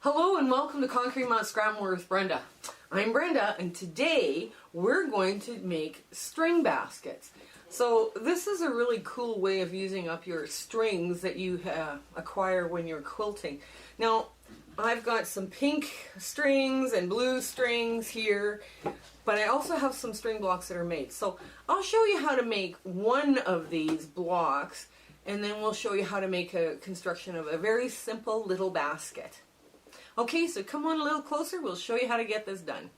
Hello and welcome to Conquering Mount Scrapmore with Brenda. I'm Brenda and today we're going to make string baskets. So this is a really cool way of using up your strings that you acquire when you're quilting. Now I've got some pink strings and blue strings here, but I also have some string blocks that are made. So I'll show you how to make one of these blocks and then we'll show you how to make a construction of a very simple little basket. Okay, so come on a little closer, we'll show you how to get this done.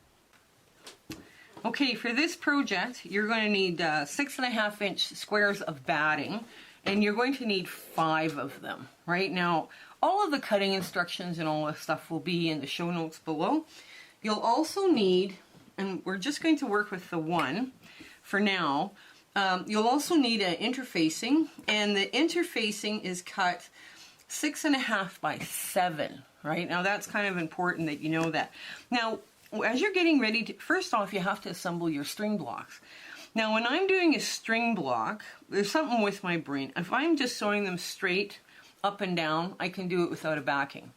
Okay, for this project, you're going to need 6.5 inch squares of batting, and you're going to need 5 of them. Right now, all of the cutting instructions and all this stuff will be in the show notes below. You'll also need, and we're just going to work with the one for now, you'll also need an interfacing, and the interfacing is cut 6.5 by 7. Right? Now that's kind of important that you know that. Now, as you're getting ready to, first off, you have to assemble your string blocks. Now, when I'm doing a string block, there's something with my brain. If I'm just sewing them straight up and down, I can do it without a backing.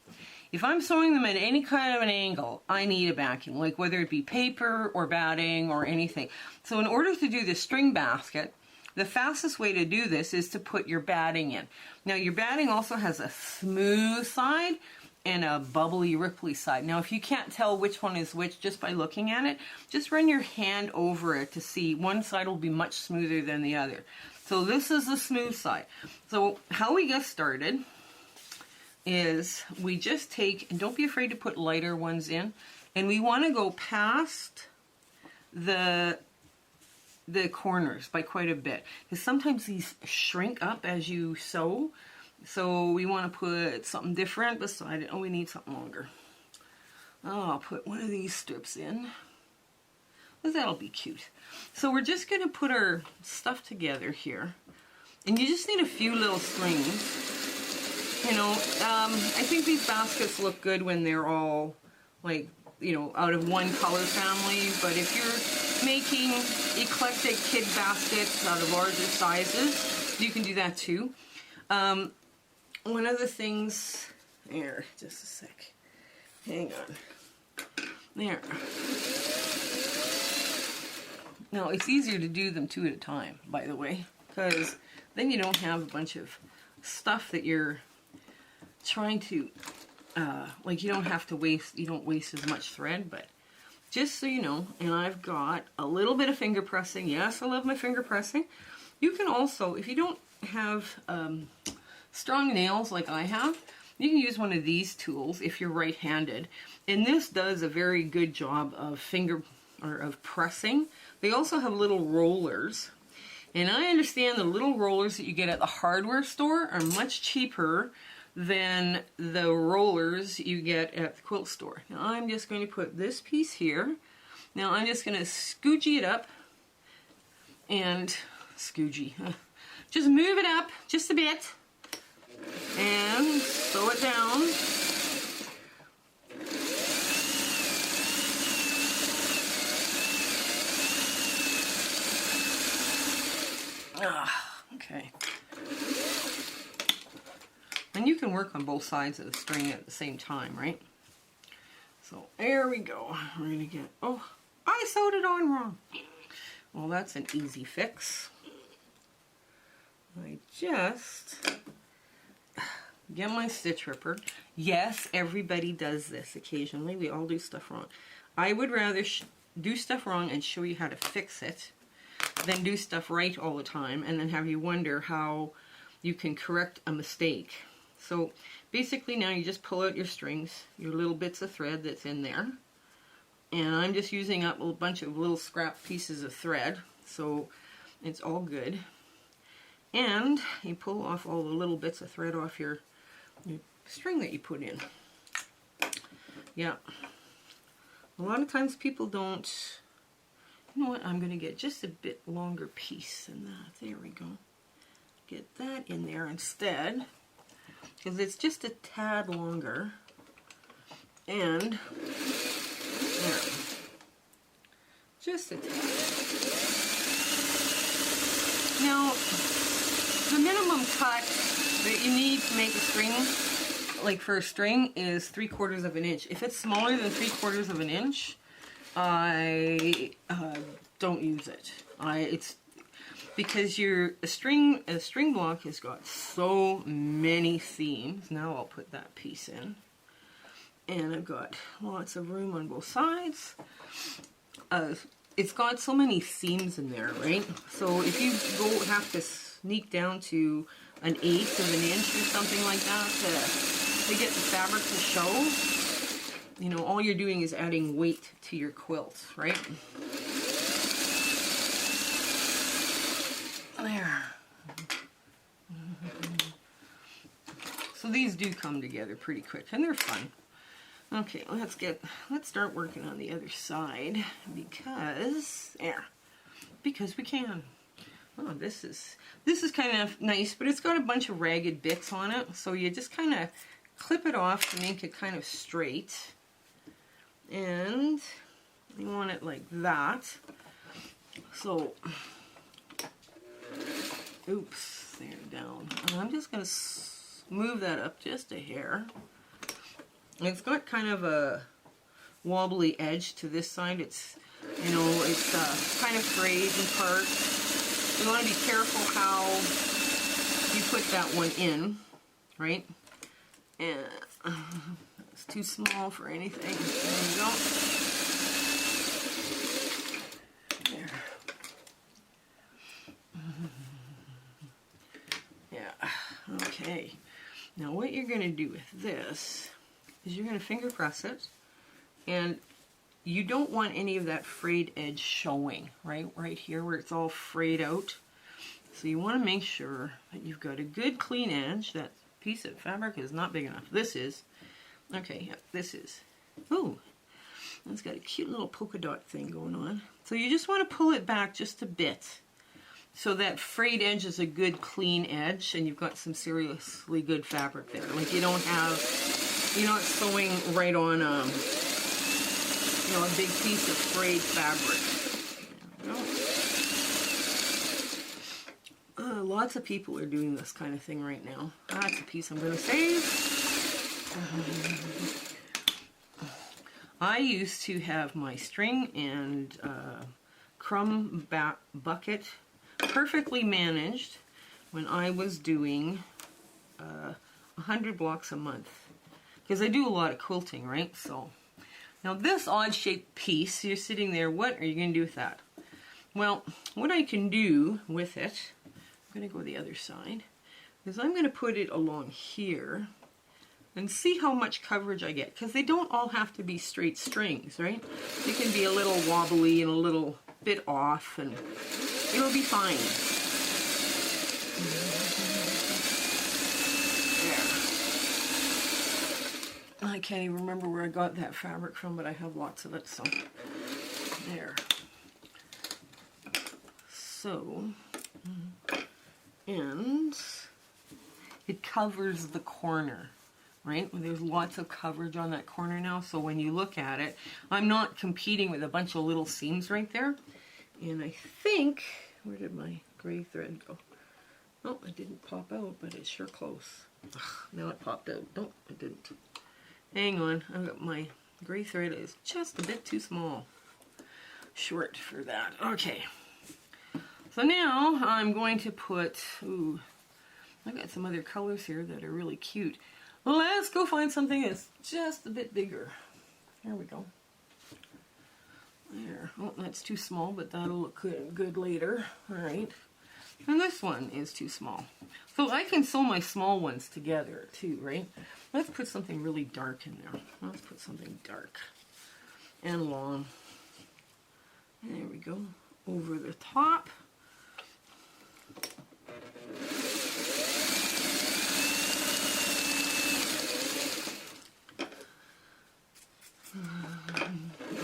If I'm sewing them at any kind of an angle, I need a backing, like whether it be paper or batting or anything. So in order to do this string basket, the fastest way to do this is to put your batting in. Now, your batting also has a smooth side and a bubbly, ripply side. Now, if you can't tell which one is which just by looking at it, just run your hand over it to see. One side will be much smoother than the other. So this is the smooth side. So how we get started is we just take, and don't be afraid to put lighter ones in, and we want to go past the corners by quite a bit, because sometimes these shrink up as you sew. So we want to put something different beside it. Oh, we need something longer. Oh, I'll put one of these strips in, because that'll be cute. So we're just going to put our stuff together here, and you just need a few little strings. You know, I think these baskets look good when they're all like, you know, out of one color family, but if you're making eclectic kid baskets out of larger sizes, you can do that too. One of the things, there, just a sec, hang on, there. Now, it's easier to do them 2 at a time, by the way, because then you don't have a bunch of stuff that you're trying to, like you don't have to waste, you don't waste as much thread, but just so you know, and I've got a little bit of finger pressing. Yes, I love my finger pressing. You can also, if you don't have strong nails like I have, you can use one of these tools if you're right-handed, and this does a very good job of of pressing. They also have little rollers, and I understand the little rollers that you get at the hardware store are much cheaper than the rollers you get at the quilt store. Now I'm just going to put this piece here. Now I'm just going to scoogee it up and just move it up just a bit and sew it down. Okay. And you can work on both sides of the string at the same time, right? So there we go. We're going to get, oh, I sewed it on wrong. Well, that's an easy fix. I just get my stitch ripper. Yes, everybody does this occasionally. We all do stuff wrong. I would rather do stuff wrong and show you how to fix it than do stuff right all the time and then have you wonder how you can correct a mistake. So basically now you just pull out your strings, your little bits of thread that's in there. And I'm just using up a bunch of little scrap pieces of thread, so it's all good. And you pull off all the little bits of thread off your string that you put in. Yeah. A lot of times people don't, you know what, I'm going to get just a bit longer piece than that. There we go. Get that in there instead, because it's just a tad longer. And there. Just a tad. Now, the minimum cut that you need to make a string like for a string is 3/4 of an inch. If it's smaller than 3/4 of an inch, I don't use it. It's because a string block has got so many seams. Now I'll put that piece in, and I've got lots of room on both sides. It's got so many seams in there, right? So if you have to sneak down to 1/8 of an inch or something like that to get the fabric to show, you know, all you're doing is adding weight to your quilt, right? There. So these do come together pretty quick, and they're fun. Okay, let's start working on the other side because we can. Oh, this is kind of nice, but it's got a bunch of ragged bits on it, so you just kind of clip it off to make it kind of straight, and you want it like that. So, oops, there, down. And I'm just going to move that up just a hair. It's got kind of a wobbly edge to this side. It's, you know, it's kind of frayed in parts. You want to be careful how you put that one in, right? And it's too small for anything. There you go. There. Yeah, okay. Now what you're going to do with this is you're going to finger press it, and you don't want any of that frayed edge showing, right here where it's all frayed out. So you want to make sure that you've got a good clean edge. That piece of fabric is not big enough. This is. Okay, yeah, this is. Oh, it's got a cute little polka dot thing going on. So you just want to pull it back just a bit, so that frayed edge is a good clean edge, and you've got some seriously good fabric there. Like you're not sewing right on a big piece of frayed fabric. Lots of people are doing this kind of thing right now. That's a piece I'm going to save. I used to have my string and crumb bucket perfectly managed when I was doing 100 blocks a month, because I do a lot of quilting, right? So now this odd shaped piece, you're sitting there, what are you going to do with that? Well, what I can do with it, I'm going to go the other side, is I'm going to put it along here and see how much coverage I get, because they don't all have to be straight strings, right? They can be a little wobbly and a little bit off, and it'll be fine. There. I can't even remember where I got that fabric from, but I have lots of it, so there. So, and it covers the corner, right? There's lots of coverage on that corner now, so when you look at it, I'm not competing with a bunch of little seams right there. And I think, where did my gray thread go? Oh, it didn't pop out, but it's sure close. Ugh, now it popped out. No, it didn't. Hang on, I've got my gray thread is just a bit too small. Short for that. Okay. So now I'm going to put, ooh, I've got some other colors here that are really cute. Let's go find something that's just a bit bigger. There we go. There. Oh, that's too small, but that'll look good later. All right. And this one is too small. So I can sew my small ones together too, right? Let's put something really dark in there. Let's put something dark and long. There we go. Over the top.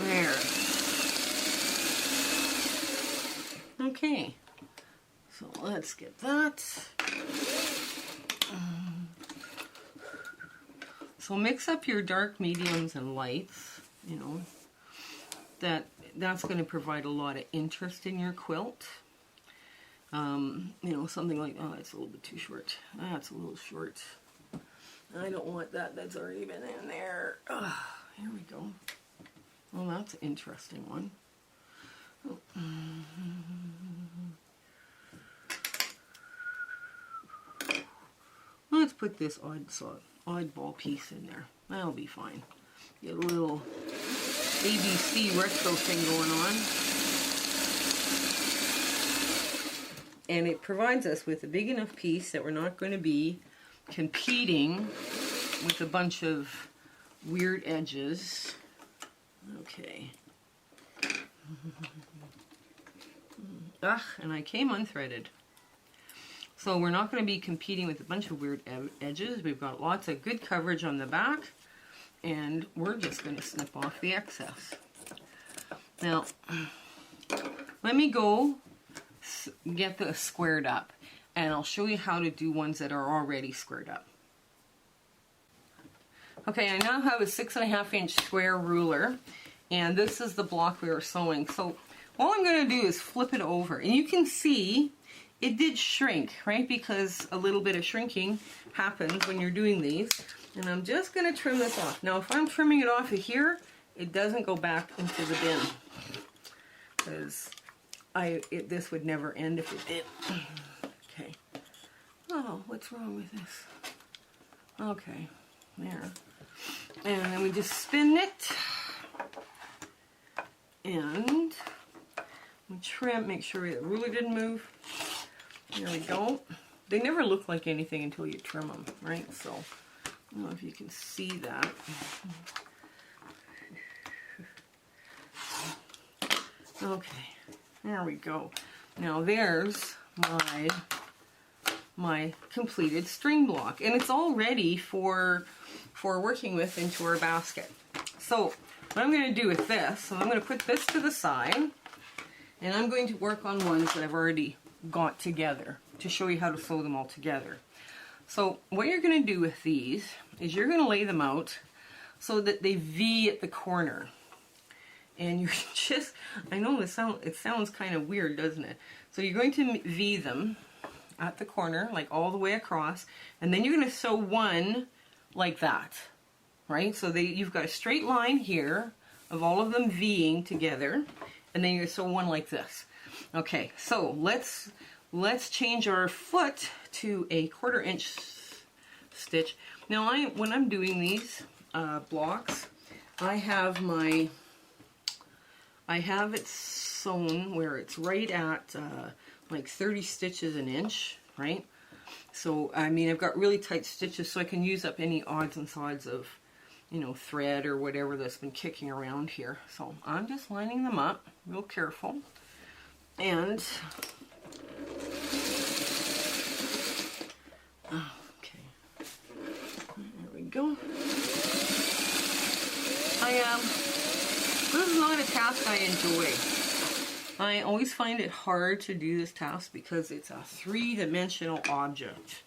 There. Okay. So let's get that. So mix up your dark, mediums, and lights. You know, that's going to provide a lot of interest in your quilt. You know, something like, oh, that's a little bit too short. That's a little short. I don't want that. That's already been in there. Here we go. Well, that's an interesting one. Oh. Let's put this oddball piece in there. That'll be fine. Get a little ABC retro thing going on. And it provides us with a big enough piece that we're not going to be competing with a bunch of weird edges. Okay. And I came unthreaded. So we're not going to be competing with a bunch of weird edges. We've got lots of good coverage on the back, and we're just going to snip off the excess. Now, let me go get this squared up, and I'll show you how to do ones that are already squared up. Okay, I now have a 6.5-inch square ruler, and this is the block we were sewing. So all I'm going to do is flip it over, and you can see it did shrink, right? Because a little bit of shrinking happens when you're doing these. And I'm just going to trim this off. Now, if I'm trimming it off of here, it doesn't go back into the bin, because this would never end if it did. Okay. Oh, what's wrong with this? Okay, there. And then we just spin it. And we trim, make sure the ruler didn't move. There we go. They never look like anything until you trim them, right? So, I don't know if you can see that. Okay, there we go. Now there's my completed string block, and it's all ready for working with into our basket. So what I'm going to do with this, so I'm going to put this to the side, and I'm going to work on ones that I've already got together to show you how to sew them all together. So what you're going to do with these is you're going to lay them out so that they V at the corner. And you just, I know it sounds kind of weird, doesn't it? So you're going to V them at the corner, like all the way across, and then you're going to sew one like that, right? So you've got a straight line here of all of them V'ing together, and then you're going to sew one like this. Okay, so let's change our foot to a 1/4 inch stitch. Now when I'm doing these blocks, I have it sewn where it's right at like 30 stitches an inch, right? So I mean, I've got really tight stitches, so I can use up any odds and sods of, you know, thread or whatever that's been kicking around here. So I'm just lining them up real careful. And okay, there we go. This is not a task I enjoy. I always find it hard to do this task because it's a 3-dimensional object,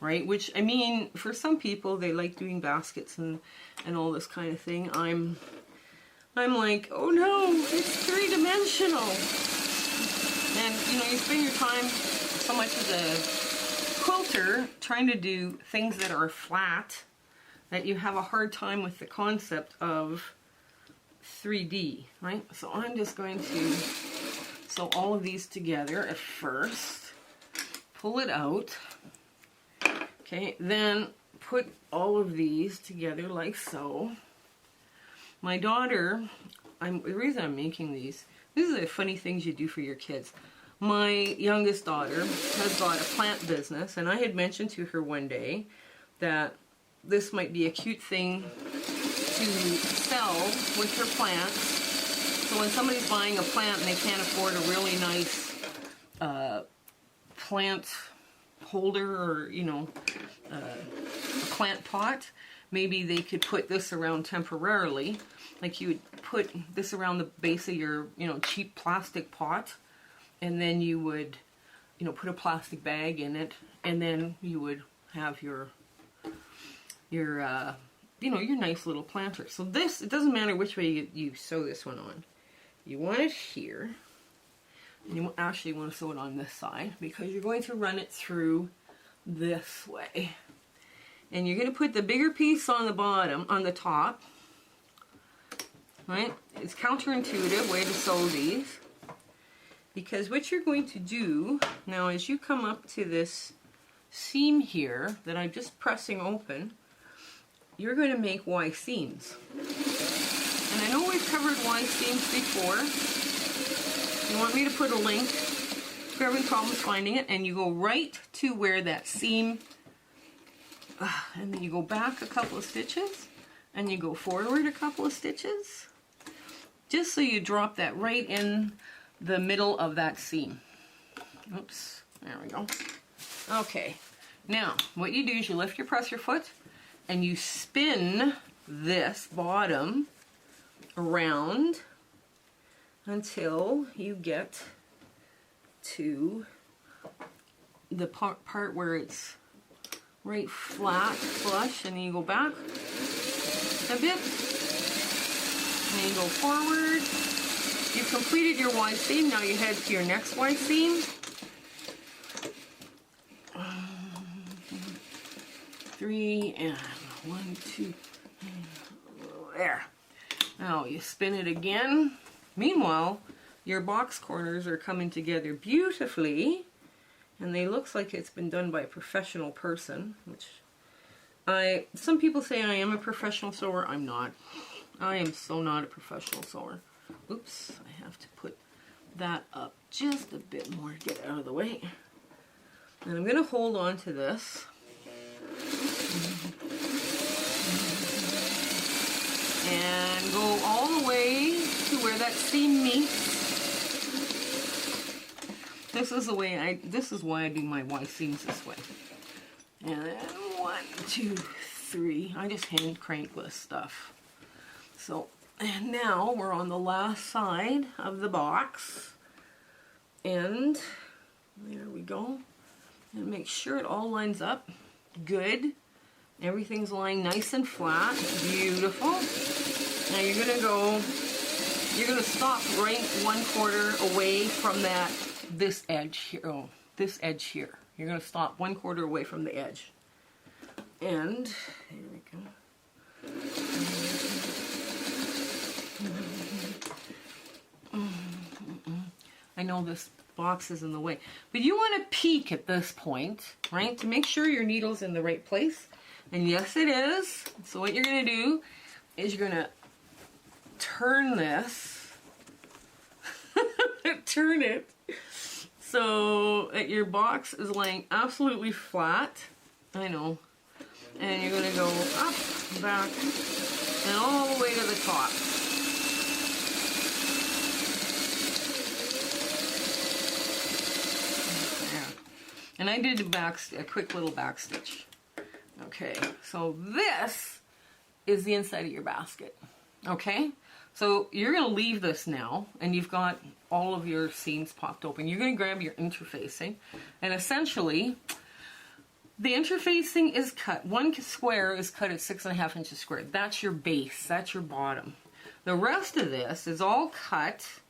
right? Which, I mean, for some people, they like doing baskets and all this kind of thing. I'm like, oh no, it's 3-dimensional. And, you know, you spend your time so much as a quilter trying to do things that are flat that you have a hard time with the concept of 3D, right? So I'm just going to sew all of these together at first, pull it out, okay, then put all of these together like so. My daughter, the reason I'm making these are the funny things you do for your kids. My youngest daughter has got a plant business, and I had mentioned to her one day that this might be a cute thing to sell with her plants. So when somebody's buying a plant and they can't afford a really nice plant holder or, you know, a plant pot, maybe they could put this around temporarily. Like you would put this around the base of your, you know, cheap plastic pot, and then you would, you know, put a plastic bag in it, and then you would have your you know, your nice little planter. So this, it doesn't matter which way you sew this one on. You want it here, and you actually want to sew it on this side because you're going to run it through this way. And you're going to put the bigger piece on the bottom, on the top. Right? It's counterintuitive way to sew these. Because what you're going to do now is you come up to this seam here that I'm just pressing open. You're going to make Y seams. And I know we've covered Y seams before. You want me to put a link? If you're having problems finding it, and you go right to where that seam, and then you go back a couple of stitches, and you go forward a couple of stitches, just so you drop that right in the middle of that seam. Oops, there we go. Okay, now what you do is you lift your presser foot and you spin this bottom around until you get to the part where it's right flat, flush, and then you go back a bit, and you go forward. You've completed your Y seam, now you head to your next Y seam. 3 and 1, 2, there. Now you spin it again. Meanwhile, your box corners are coming together beautifully, and they looks like it's been done by a professional person, which some people say I am a professional sewer. I'm not. I am so not a professional sewer. Oops, I have to put that up just a bit more to get it out of the way. And I'm going to hold on to this. And go all the way to where that seam meets. This is the way this is why I do my Y seams this way. And then 1, 2, 3. I just hand crank this stuff. So, and now we're on the last side of the box. And there we go. And make sure it all lines up good. Everything's lying nice and flat. Beautiful. Now you're gonna stop right 1/4 away from this edge here. Oh, this edge here. You're gonna stop 1/4 away from the edge. And here we go. I know this box is in the way, but you want to peek at this point, right, to make sure your needle's in the right place. And yes, it is. So what you're going to do is you're going to turn this, turn it, so that your box is laying absolutely flat. I know. And you're going to go up, back, and all the way to the top. And I did a quick little back stitch. Okay, so this is the inside of your basket. Okay, so you're going to leave this now, and you've got all of your seams popped open. You're going to grab your interfacing, and essentially, the interfacing is cut. One square is cut at 6.5 inches square. That's your base. That's your bottom. The rest of this is all cut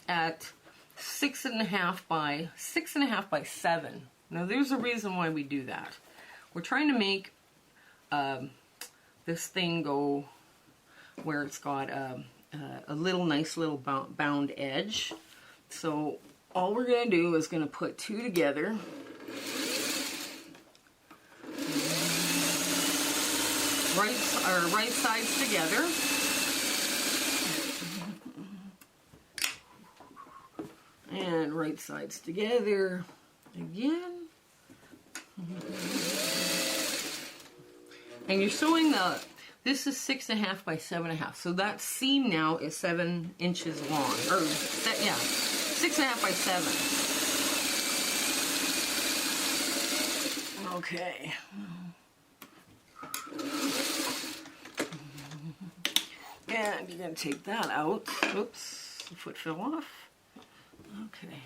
at 6.5 by 7. Now there's a reason why we do that. We're trying to make this thing go where it's got a nice little bound edge. So all we're going to do is going to put 2 together. Right sides together. And right sides together again. And you're sewing this is 6.5 by 7.5. So that seam now is 7 inches long. Or, 6.5 by 7. Okay. And you're going to take that out. Oops, the foot fell off. Okay.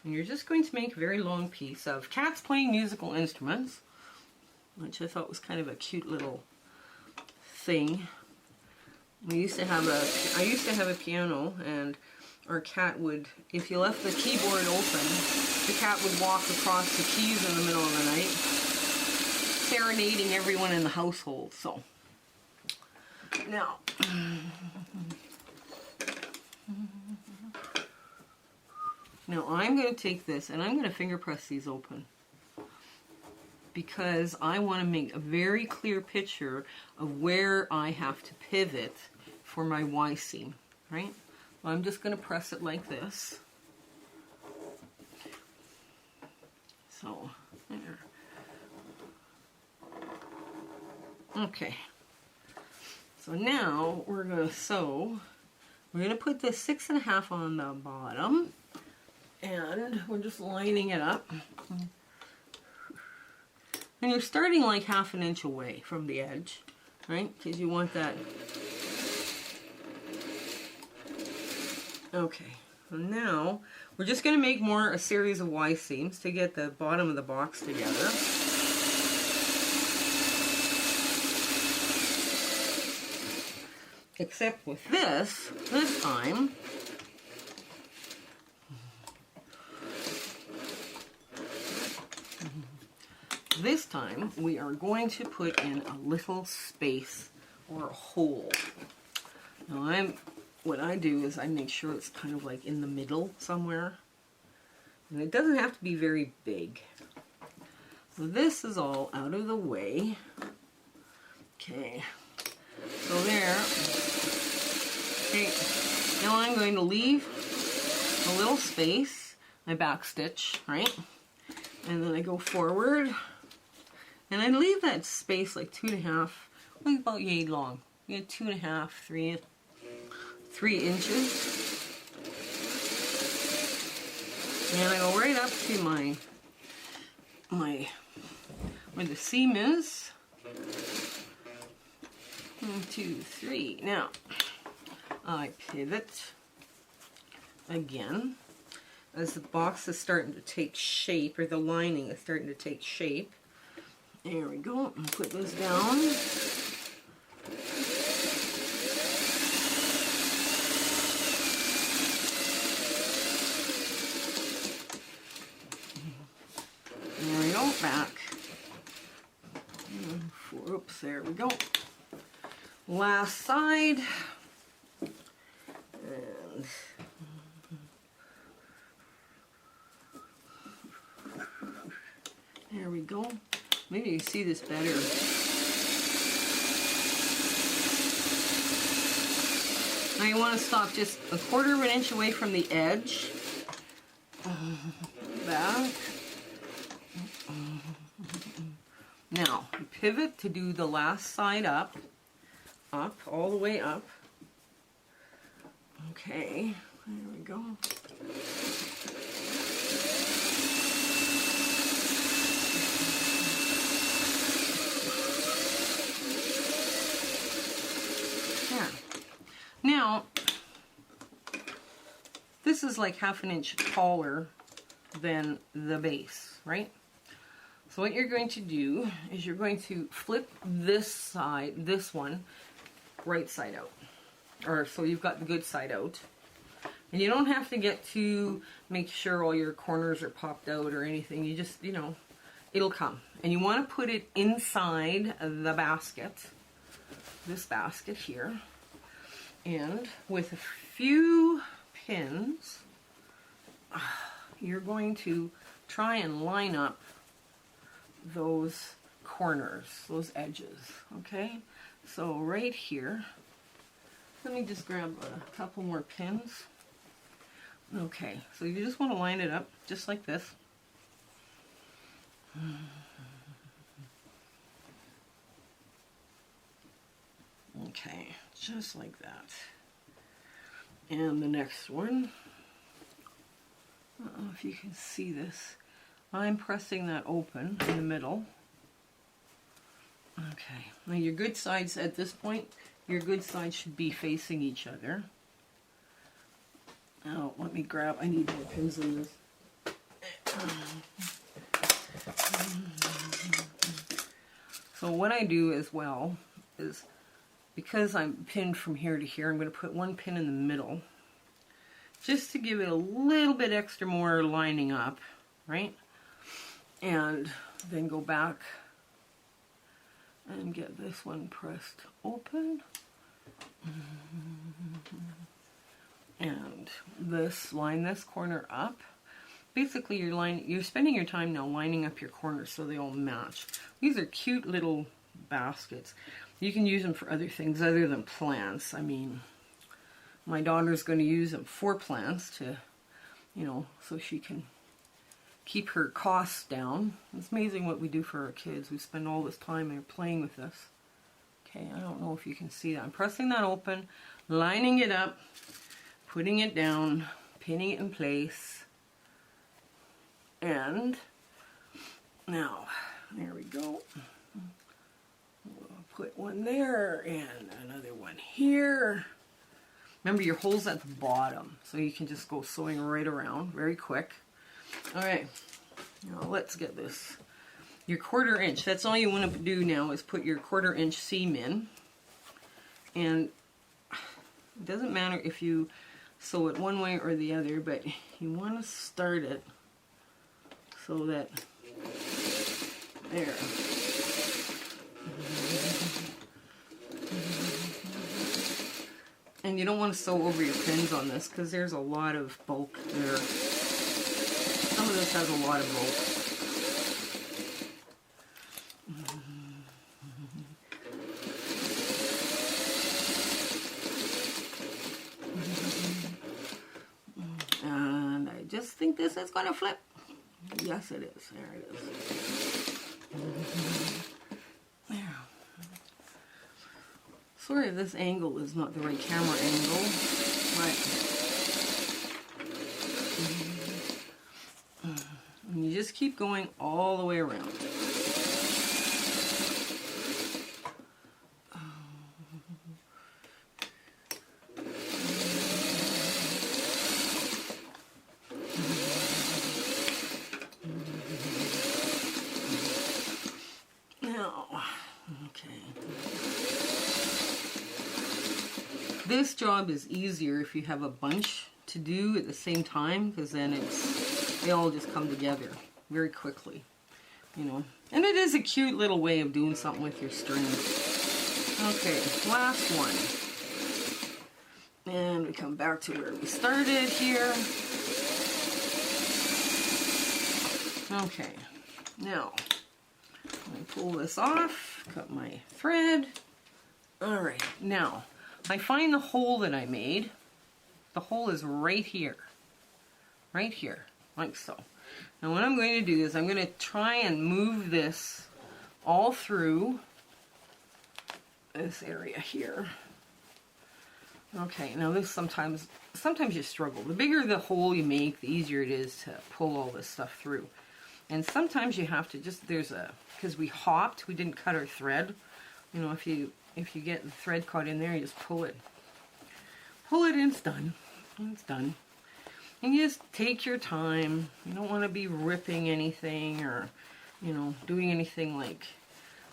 And you're just going to make a very long piece of cats playing musical instruments, which I thought was kind of a cute little thing. I used to have a piano, and our cat would, if you left the keyboard open, the cat would walk across the keys in the middle of the night, serenading everyone in the household. So, now, I'm going to take this and I'm going to finger press these open, because I want to make a very clear picture of where I have to pivot for my Y seam, right? I'm just going to press it like this. So, there. Okay. So now we're going to sew. We're going to put the 6.5 on the bottom, and we're just lining it up. And you're starting like 1/2 inch away from the edge, right? Because you want that. Okay, so now we're just going to make a series of Y seams to get the bottom of the box together. Except with this time, we are going to put in a little space or a hole. Now what I do is I make sure it's kind of like in the middle somewhere. And it doesn't have to be very big. So this is all out of the way. Okay. So there. Okay. Now I'm going to leave a little space, my back stitch, right? And then I go forward. And I leave that space like 2.5, like about yay long. You know, 2.5, 3 inches. And I go right up to where the seam is. 1, 2, 3. Now, I pivot again as the box is starting to take shape, or the lining is starting to take shape. There we go. And put this down. There we go. Back. Oops, there we go. Last side. And there we go. Maybe you see this better. Now you want to stop just 1/4 of an inch away from the edge. Back. Now, pivot to do the last side up, all the way up. Okay, there we go. There. Now, this is like 1/2 inch taller than the base, right? So what you're going to do is you're going to flip this side, this one, right side out. Or so you've got the good side out. And you don't have to get to make sure all your corners are popped out or anything. You just, you know, it'll come. And you want to put it inside the basket, this basket here. And with a few pins, you're going to try and line up those corners, those edges, okay? So right here, let me just grab a couple more pins. Okay, so you just want to line it up just like this. Okay, just like that. And the next one, I don't know if you can see this. I'm pressing that open in the middle. Okay, now your good sides at this point, your good sides should be facing each other. Now, let me grab, I need more pins in this. So what I do as well is, because I'm pinned from here to here, I'm going to put one pin in the middle. just to give it a little bit extra more lining up, right? And then go back and get this one pressed open. And line this corner up. Basically you're spending your time now lining up your corners so they all match. These are cute little baskets. You can use them for other things other than plants. I mean, my daughter's going to use them for plants to, you know, so she can keep her costs down. It's amazing what we do for our kids. We spend all this time and playing with this. Okay, I don't know if you can see that. I'm pressing that open, lining it up, putting it down, pinning it in place. And now, there we go. We'll put one there and another one here. Remember, your hole's at the bottom, so you can just go sewing right around very quick. Alright, now let's get this. Your 1/4 inch, that's all you want to do now is put your 1/4 inch seam in. And it doesn't matter if you sew it one way or the other, but you want to start it so that, there. And you don't want to sew over your pins on this because there's a lot of bulk there. Some of this has a lot of bulk. And I just think this is going to flip. Yes, it is. There it is. There. Sorry if this angle is not the right camera angle, but and you just keep going all the way around. This job is easier if you have a bunch to do at the same time, because then they all just come together very quickly, you know. And it is a cute little way of doing something with your string. Okay, last one. And we come back to where we started here. Okay, now let me pull this off, cut my thread. Alright, now I find the hole that I made. The hole is right here, like so. Now what I'm going to do is I'm going to try and move this all through this area here. Okay, now this sometimes you struggle. The bigger the hole you make, the easier it is to pull all this stuff through. And sometimes you have to just, because we hopped, we didn't cut our thread. You know, if you get the thread caught in there, you just pull it. Pull it and it's done. And it's done. And you just take your time. You don't want to be ripping anything or, you know, doing anything like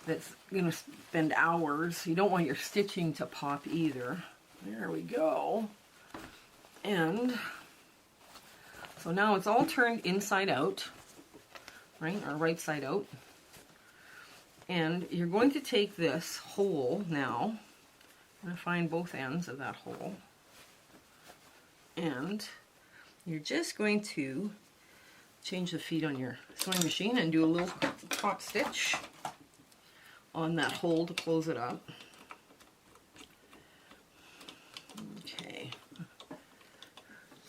that's going to spend hours. You don't want your stitching to pop either. There we go. And so now it's all turned inside out, right, or right side out. And you're going to take this hole now, I'm going to find both ends of that hole, and you're just going to change the feet on your sewing machine and do a little top stitch on that hole to close it up. Okay.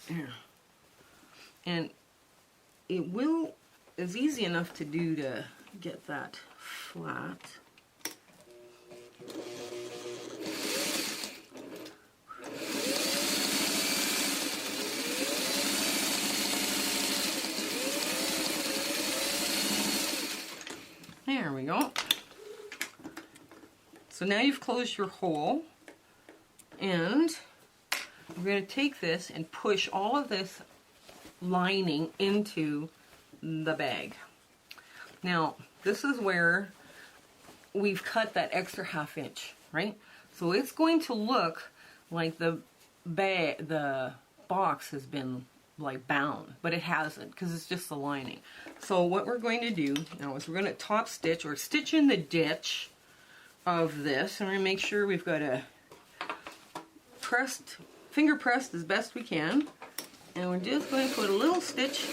There. And it's easy enough to do to get that flat. There we go. So now you've closed your hole, and we're going to take this and push all of this lining into the bag. Now, this is where we've cut that extra ½ inch, right? So it's going to look like the box has been like bound, but it hasn't because it's just the lining. So what we're going to do now is we're going to top stitch or stitch in the ditch of this, and we're going to make sure we've got a finger pressed as best we can, and we're just going to put a little stitch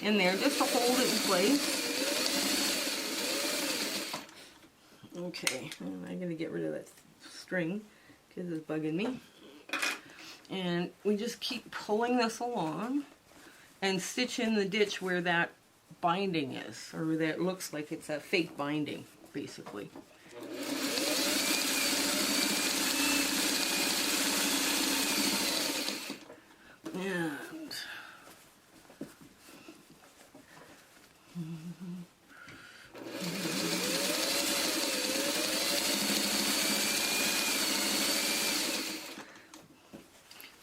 in there just to hold it in place. Okay, I'm going to get rid of that string because it's bugging me. And we just keep pulling this along and stitch in the ditch where that binding is, or where that looks like it's a fake binding, basically. And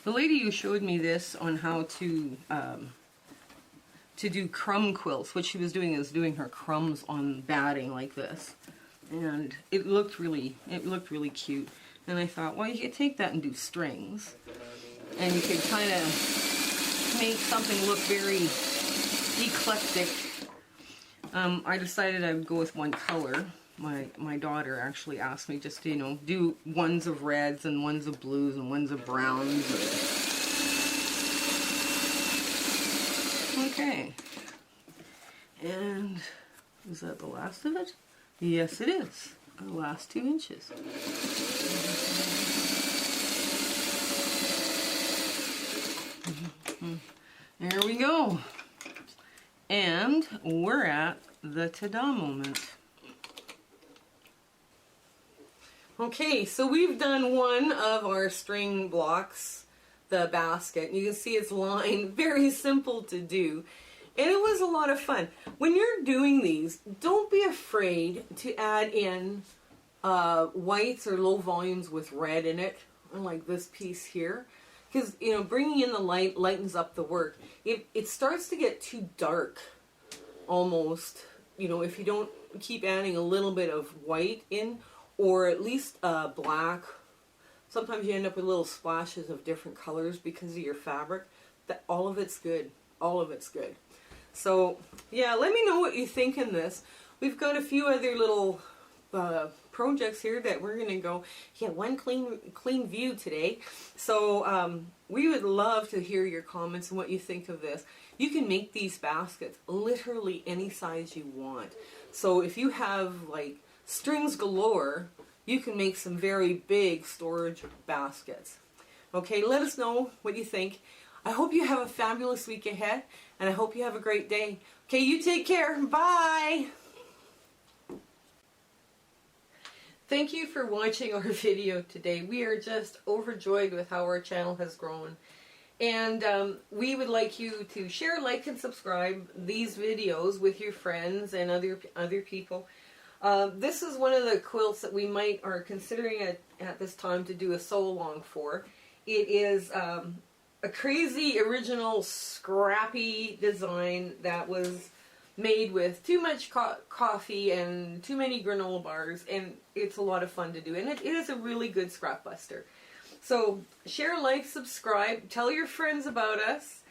the lady who showed me this on how to do crumb quilts, what she was doing is doing her crumbs on batting like this, and it looked really cute. And I thought, well, you could take that and do strings, and you could kind of make something look very eclectic. I decided I would go with one color. My daughter actually asked me just to, you know, do ones of reds and ones of blues and ones of browns. Okay. And is that the last of it? Yes, it is. The last 2 inches. There we go. And we're at the ta-da moment. Okay, so we've done one of our string blocks, the basket. You can see it's lined, very simple to do. And it was a lot of fun. When you're doing these, don't be afraid to add in whites or low volumes with red in it, like this piece here. Because, you know, bringing in the light lightens up the work. It starts to get too dark, almost, you know, if you don't keep adding a little bit of white in, or at least black. Sometimes you end up with little splashes of different colors because of your fabric. All of it's good. All of it's good. So, yeah, let me know what you think in this. We've got a few other little projects here that we're going to go, one clean view today. So, we would love to hear your comments and what you think of this. You can make these baskets literally any size you want. So, if you have, like, strings galore, you can make some very big storage baskets. Okay, let us know what you think. I hope you have a fabulous week ahead, and I hope you have a great day. Okay, you take care. Bye! Thank you for watching our video today. We are just overjoyed with how our channel has grown. And we would like you to share, like, and subscribe these videos with your friends and other people. This is one of the quilts that we are considering at this time to do a sew-along for. It is a crazy original scrappy design that was made with too much coffee and too many granola bars, and it's a lot of fun to do, and it is a really good scrap buster. So share, like, subscribe, tell your friends about us.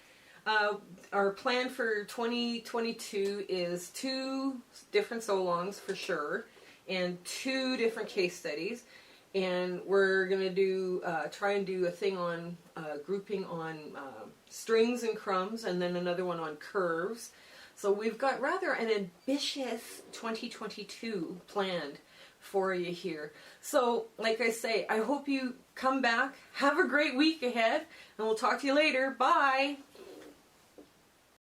Our plan for 2022 is 2 different sew-alongs for sure, and 2 different case studies. And we're going to do try and do a thing on grouping on strings and crumbs, and then another one on curves. So we've got rather an ambitious 2022 planned for you here. So, like I say, I hope you come back. Have a great week ahead, and we'll talk to you later. Bye!